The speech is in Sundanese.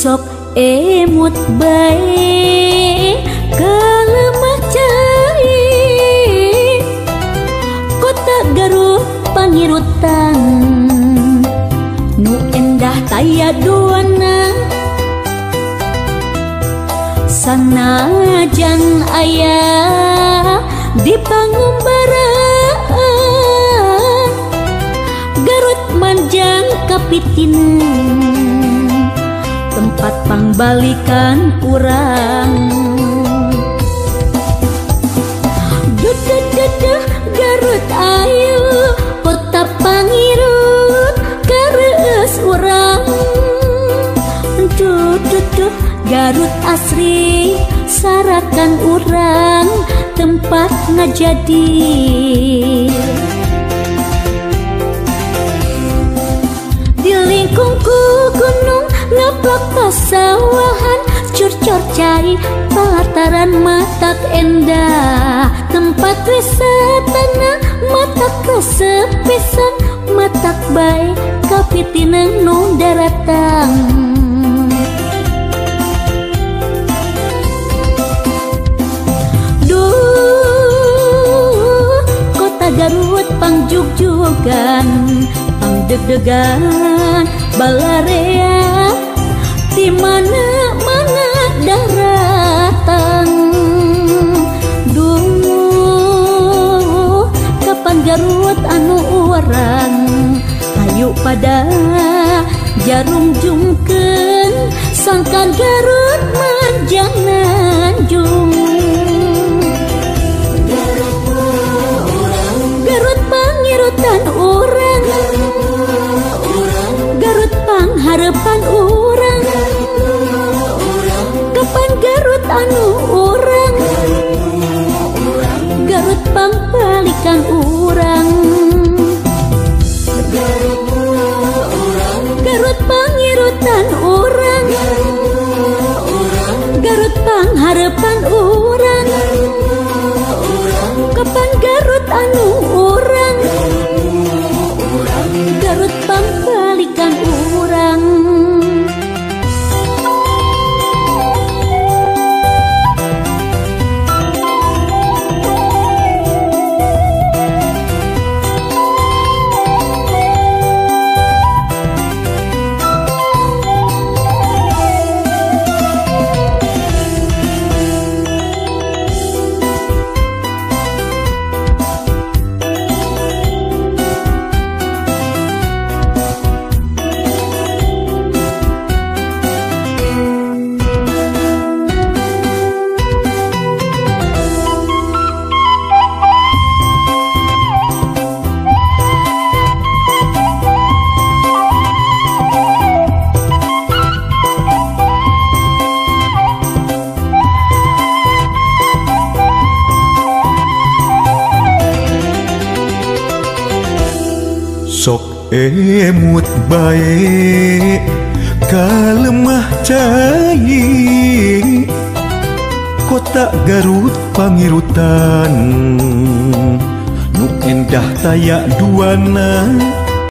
sok emut bae kalemah cai kota Garut pangirutan nu endah taya duana sanajan aya di pangumbaraan Garut manjang kapitineun tempat pangbalikan urang dedeh Garut ayu kota pangirut kareus urang duh Garut asri sarakan urang tempat ngajadi dilingkung ku gunung ngaplok pasawahan curcor cai pelataran matak endah tempat wisatana matak kesepisan matak bae kapitineun nu daratang Garut pangjugjugan pangdeg-degan balarea di mana-mana daratan duh kapan Garut anu urang ayo pada jarum jungkeun sangkan Garut manjang nanjung pangirutan urang Garut pangharepan urang kapan Garut anu urang Garut pangbalikan urang Garut pangirutan urang Garut pangharepan urang kapan Garut anu urang Garut pangbalikan urang sok emut bae kalemah cai kota Garut pangirutan nu endah taya duana